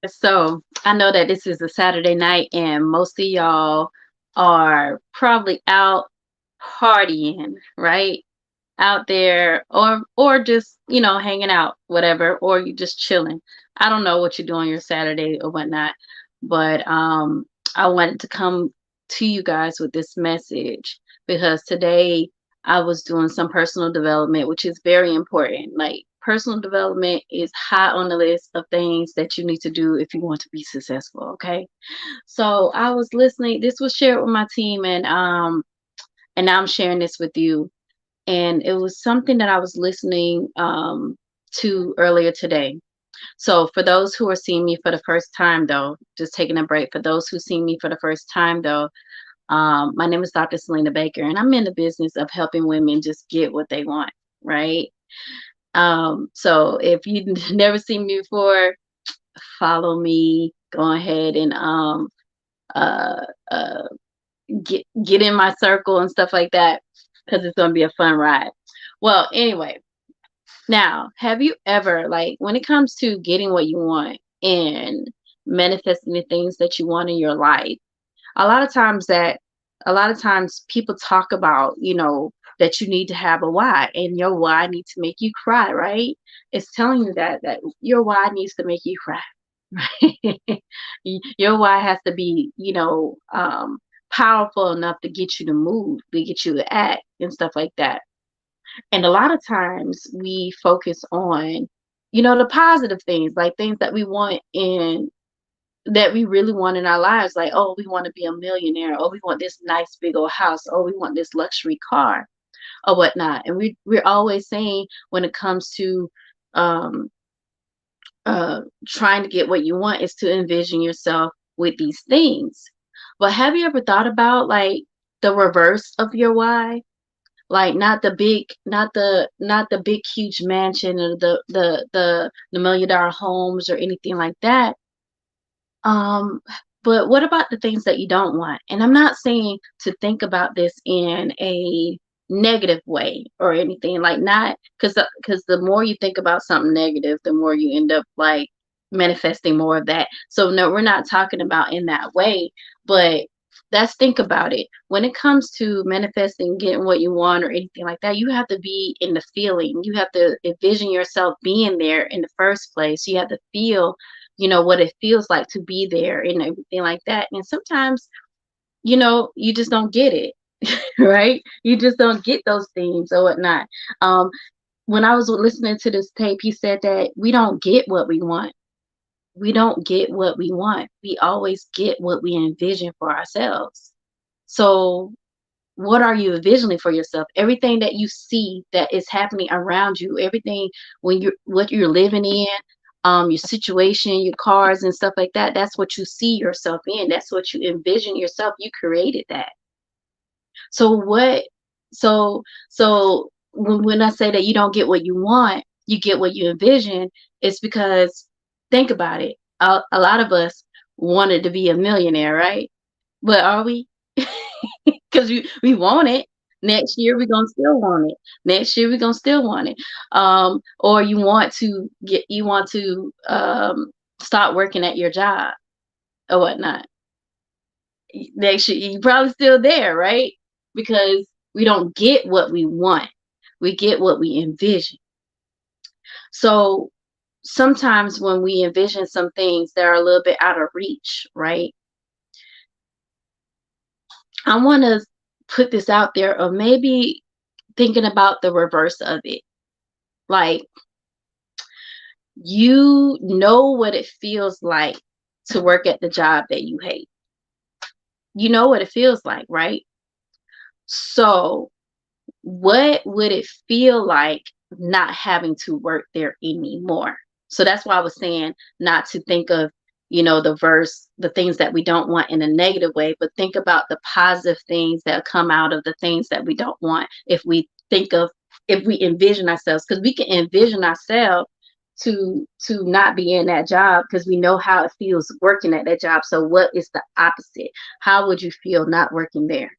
So I know that this is a Saturday night and most of y'all are probably out partying, right? Out there or just, hanging out, whatever, or you just chilling. I don't know what you're doing your Saturday or whatnot, but I wanted to come to you guys with this message because today I was doing some personal development, which is very important. Like personal development is high on the list of things that you need to do if you want to be successful. Okay. So I was listening. This was shared with my team and now I'm sharing this with you. And it was something that I was listening to earlier today. So for those who are seeing me for the first time, though, just taking a break. For those who see me for the first time, though, my name is Dr. Selena Baker, and I'm in the business of helping women just get what they want, right? So if you never seen me before, follow me. Go ahead and uh, uh, get in my circle and stuff like that because it's gonna be a fun ride. Well, anyway, now, have you ever, like, when it comes to getting what you want and manifesting the things that you want in your life, a lot of times that, a lot of times people talk about, that you need to have a why and your why needs to make you cry, right? It's telling you that your why needs to make you cry, right? Your why has to be, powerful enough to get you to move, to get you to act and stuff like that. And a lot of times we focus on, the positive things, like things that we want in that we really want in our lives. Like, oh, we want to be a millionaire. Oh, we want this nice big old house. Oh, we want this luxury car or whatnot. And we're always saying when it comes to um, trying to get what you want is to envision yourself with these things. But have you ever thought about like the reverse of your why? Like not the big huge mansion or the $1 million homes or anything like that. um but what about the things that you don't want? And I'm not saying to think about this in a negative way or anything, like, not because the more you think about something negative, the more you end up like manifesting more of that. So no, we're not talking about in that way, but let's think about it. When it comes to manifesting, getting what you want or anything like that, you have to be in the feeling. You have to envision yourself being there in the first place. You have to feel, what it feels like to be there and everything like that. And sometimes, you just don't get it, right? You just don't get those things or whatnot. Um, when I was listening to this tape, he said that we don't get what we want. We don't get what we want. We always get what we envision for ourselves. So, what are you envisioning for yourself? Everything that you see that is happening around you, everything when you're what you're living in, your situation, your cars and stuff like that, that's what you see yourself in. That's what you envision yourself. You created that. So what so when I say that you don't get what you want, you get what you envision, it's because think about it. A lot of us wanted to be a millionaire, right? But are we? Because we want it. Next year we're gonna still want it. Next year we're gonna still want it. Or you want to start working at your job or whatnot. Next year you probably still there, right? Because we don't get what we want. We get what we envision. So sometimes when we envision some things that are a little bit out of reach, right? I want to put this out there of maybe thinking about the reverse of it. Like, you know what it feels like to work at the job that you hate. You know what it feels like, right? So, what would it feel like not having to work there anymore? So that's why I was saying not to think of, the things that we don't want in a negative way, but think about the positive things that come out of the things that we don't want. If we envision ourselves, because we can envision ourselves to not be in that job because we know how it feels working at that job. So what is the opposite? How would you feel not working there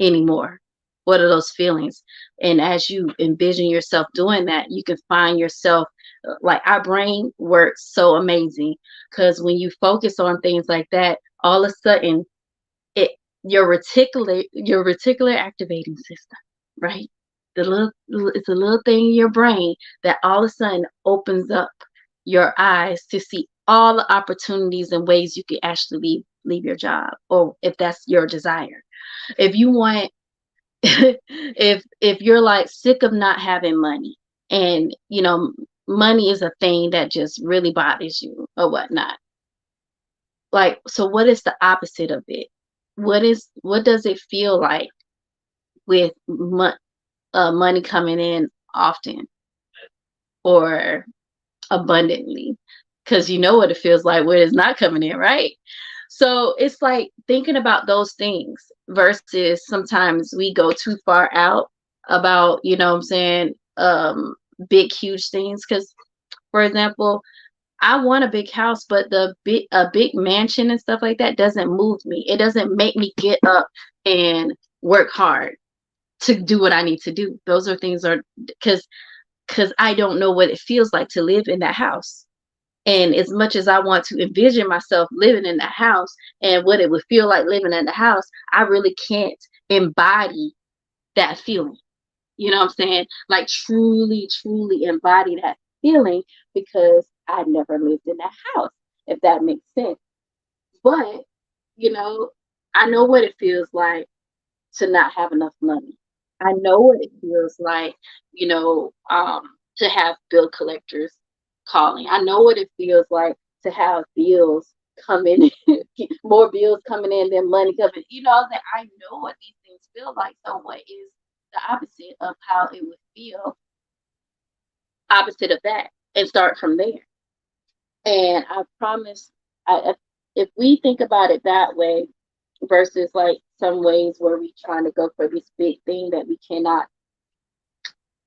anymore? What are those feelings? And as you envision yourself doing that, you can find yourself Like our brain works so amazing because when you focus on things like that, all of a sudden it your reticular activating system, right? It's a little thing in your brain that all of a sudden opens up your eyes to see all the opportunities and ways you can actually leave your job, or if that's your desire. If you want if you're like sick of not having money, and money is a thing that just really bothers you or whatnot, like, so what is the opposite of it? What does it feel like with money coming in often or abundantly? Because you know what it feels like when it's not coming in, right? So it's like thinking about those things versus sometimes we go too far out about, what I'm saying, big, huge things. Because, for example, I want a big house, but a big mansion and stuff like that doesn't move me. It doesn't make me get up and work hard to do what I need to do. Those are things are because I don't know what it feels like to live in that house. And as much as I want to envision myself living in the house and what it would feel like living in the house, I really can't embody that feeling. You know what I'm saying? Like truly, truly embody that feeling because I never lived in that house, if that makes sense. But, you know, I know what it feels like to not have enough money. I know what it feels like, to have bill collectors calling. I know what it feels like to have bills coming, more bills coming in than money coming. That I know what these things feel like. So what is the opposite of how it would feel, opposite of that, and start from there. And I promise, if we think about it that way, versus like some ways where we trying to go for this big thing that we cannot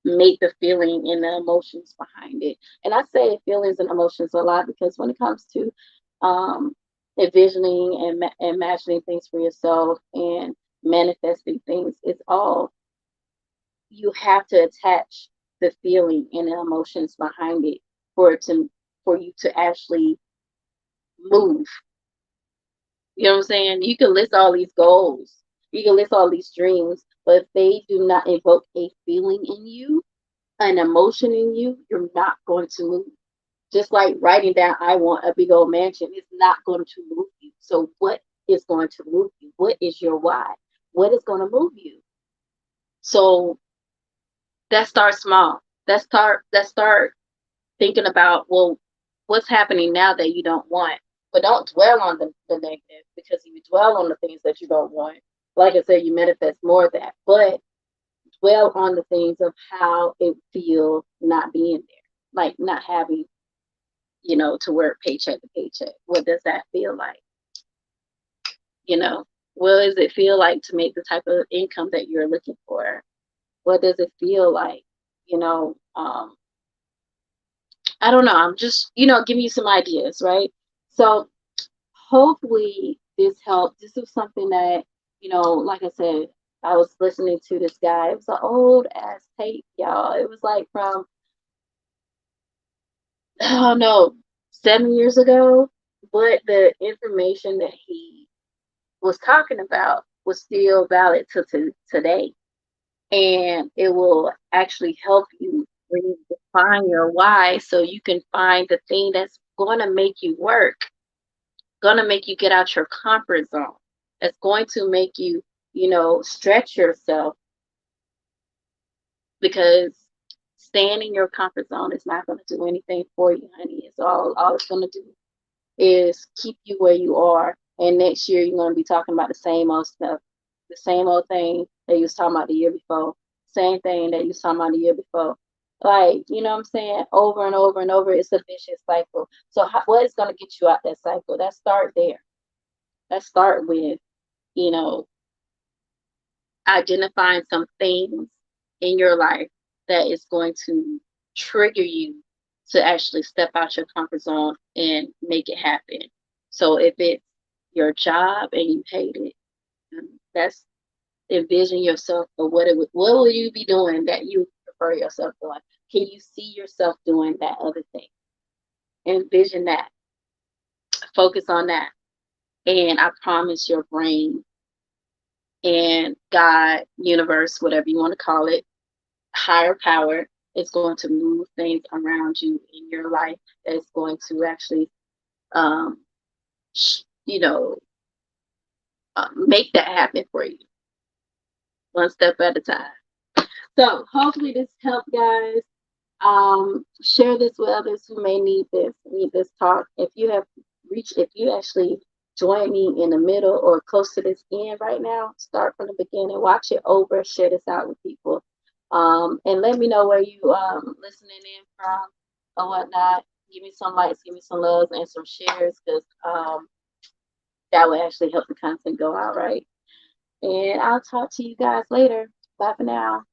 make the feeling and the emotions behind it. And I say feelings and emotions a lot because when it comes to um, envisioning and imagining things for yourself and manifesting things, it's all, you have to attach the feeling and the emotions behind it for you to actually move. You know what I'm saying? You can list all these goals, you can list all these dreams, but if they do not evoke a feeling in you, an emotion in you, you're not going to move. Just like writing down, I want a big old mansion, is not going to move you. So, what is going to move you? What is your why? What is going to move you? So, that starts small. That start thinking about, well, what's happening now that you don't want. But don't dwell on the negative, because if you dwell on the things that you don't want, like I said, you manifest more of that. But dwell on the things of how it feels not being there, like not having, to work paycheck to paycheck. What does that feel like? You know, what does it feel like to make the type of income that you're looking for? What does it feel like? You know, I don't know. I'm just, giving you some ideas, right? So hopefully this helped. This was something that, like I said, I was listening to this guy. It was an old ass tape, y'all. It was like from, I don't know, 7 years ago. But the information that he was talking about was still valid to today. And it will actually help you redefine your why so you can find the thing that's going to make you work, going to make you get out your comfort zone. That's going to make you, stretch yourself, because staying in your comfort zone is not going to do anything for you, honey. It's all it's going to do is keep you where you are. And next year you're going to be talking about the same old stuff, the same old thing that you was talking about the year before, same thing that you was talking about the year before. Like, you know what I'm saying? Over and over and over, it's a vicious cycle. So what is going to get you out that cycle? Let's start there. Let's start with, you know, identifying some things in your life that is going to trigger you to actually step out your comfort zone and make it happen. So if it's your job and you hate it, that's, envision yourself, or what will you be doing that you prefer yourself doing. Can you see yourself doing that other thing? Envision that. Focus on that. And I promise your brain and God, universe, whatever you want to call it, higher power is going to move things around you in your life that's going to actually, um, you know, make that happen for you one step at a time. So hopefully this helped, guys. Share this with others who may need this talk. If you actually join me in the middle or close to this end right now, start from the beginning, watch it over, share this out with people. And let me know where you listening in from or whatnot. Give me some likes, give me some loves and some shares, because that will actually help the content go out, right? And I'll talk to you guys later. Bye for now.